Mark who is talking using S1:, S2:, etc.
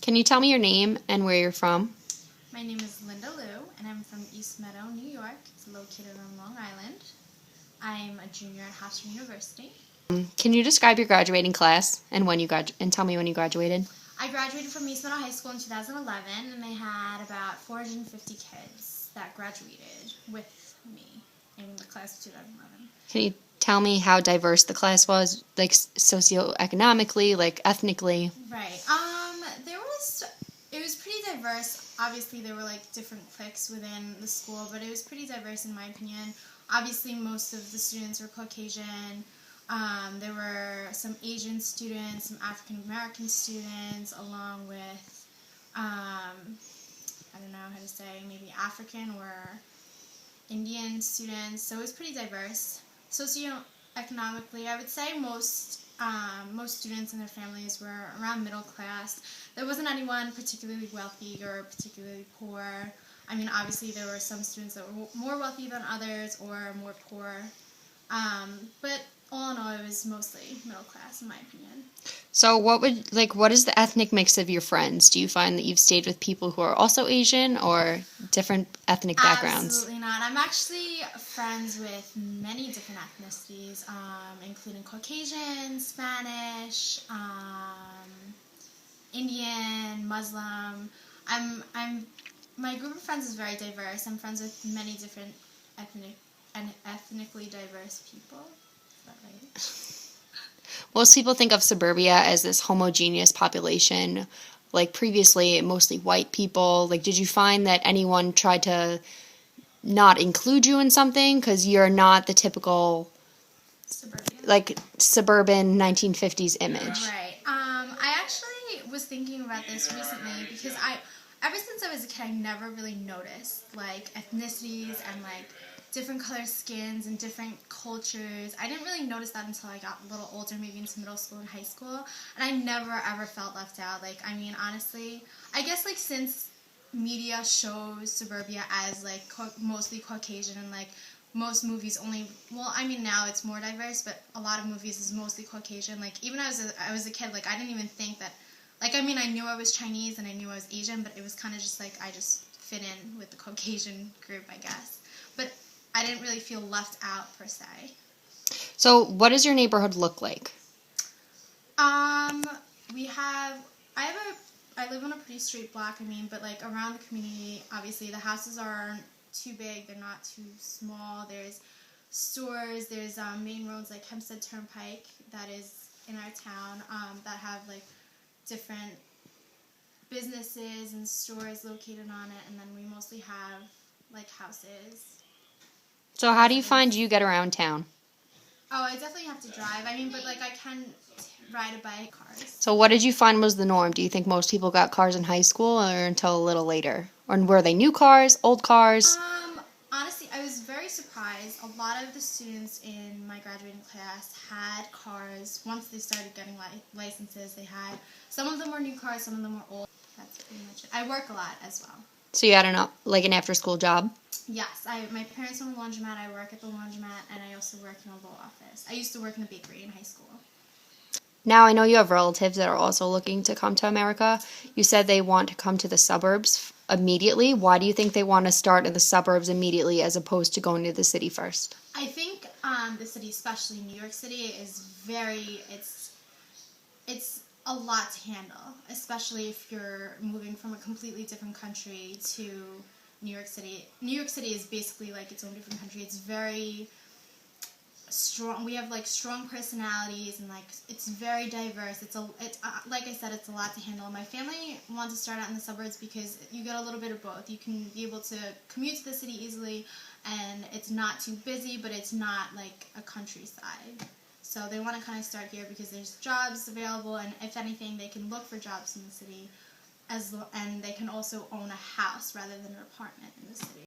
S1: Can you tell me your name and where you're from?
S2: My name is Linda Liu, and I'm from East Meadow, New York. It's located on Long Island. I'm a junior at Hofstra University.
S1: Can you describe your graduating class and and tell me when you graduated?
S2: I graduated from East Meadow High School in 2011, and they had about 450 kids that graduated with me in the class of 2011.
S1: Can you tell me how diverse the class was, like socioeconomically, like ethnically?
S2: Right. It was pretty diverse. Obviously, there were like different cliques within the school, but it was pretty diverse in my opinion. Obviously, most of the students were Caucasian. There were some Asian students, some African American students, along with, I don't know how to say, maybe African or Indian students. So it was pretty diverse. Socioeconomically, I would say most students and their families were around middle class. There wasn't anyone particularly wealthy or particularly poor. I mean, obviously there were some students that were more wealthy than others or more poor. But all in all, it was mostly middle class, in my opinion.
S1: So what is the ethnic mix of your friends? Do you find that you've stayed with people who are also Asian or different ethnic backgrounds?
S2: Absolutely not. I'm actually friends with many different ethnicities, including Caucasian, Spanish, Indian, Muslim. My group of friends is very diverse. I'm friends with many different ethnically diverse people. Is that right?
S1: Most people think of suburbia as this homogeneous population, like previously mostly white people. Like, did you find that anyone tried to not include you in something because you're not the typical suburban 1950s image?
S2: Right. I actually was thinking about this recently because ever since I was a kid, I never really noticed like ethnicities and like different color skins and different cultures. I didn't really notice that until I got a little older, maybe into middle school and high school, and I never ever felt left out. Like, I mean, honestly, I guess like since media shows suburbia as like mostly Caucasian and like most movies now it's more diverse, but a lot of movies is mostly Caucasian. Like, even I was a kid, like I didn't even think that, like, I mean, I knew I was Chinese and I knew I was Asian, but it was kind of just like I just fit in with the Caucasian group, I guess. But I didn't really feel left out per se.
S1: So what does your neighborhood look like?
S2: I live on a pretty straight block, but like around the community, obviously the houses aren't too big, they're not too small. There's stores, there's main roads like Hempstead Turnpike that is in our town that have like different businesses and stores located on it, and then we mostly have like houses.
S1: So how do you find you get around town?
S2: Oh, I definitely have to drive. But like I can ride a bike, cars.
S1: So what did you find was the norm? Do you think most people got cars in high school or until a little later? Or were they new cars, old cars?
S2: Honestly, I was very surprised. A lot of the students in my graduating class had cars. Once they started getting licenses, they had. Some of them were new cars, some of them were old. That's pretty much it. I work a lot as well.
S1: So you had an after-school job?
S2: Yes, my parents own a laundromat. I work at the laundromat, and I also work in a law office. I used to work in a bakery in high school.
S1: Now I know you have relatives that are also looking to come to America. You said they want to come to the suburbs immediately. Why do you think they want to start in the suburbs immediately as opposed to going to the city first?
S2: I think the city, especially New York City, is it's a lot to handle, especially if you're moving from a completely different country to New York City. New York City is basically like its own different country. It's very strong. We have like strong personalities, and like it's very diverse. It's like I said, it's a lot to handle. My family wants to start out in the suburbs because you get a little bit of both. You can be able to commute to the city easily, and it's not too busy, but it's not like a countryside. So they want to kind of start here because there's jobs available, and if anything, they can look for jobs in the city, and they can also own a house rather than an apartment in the city.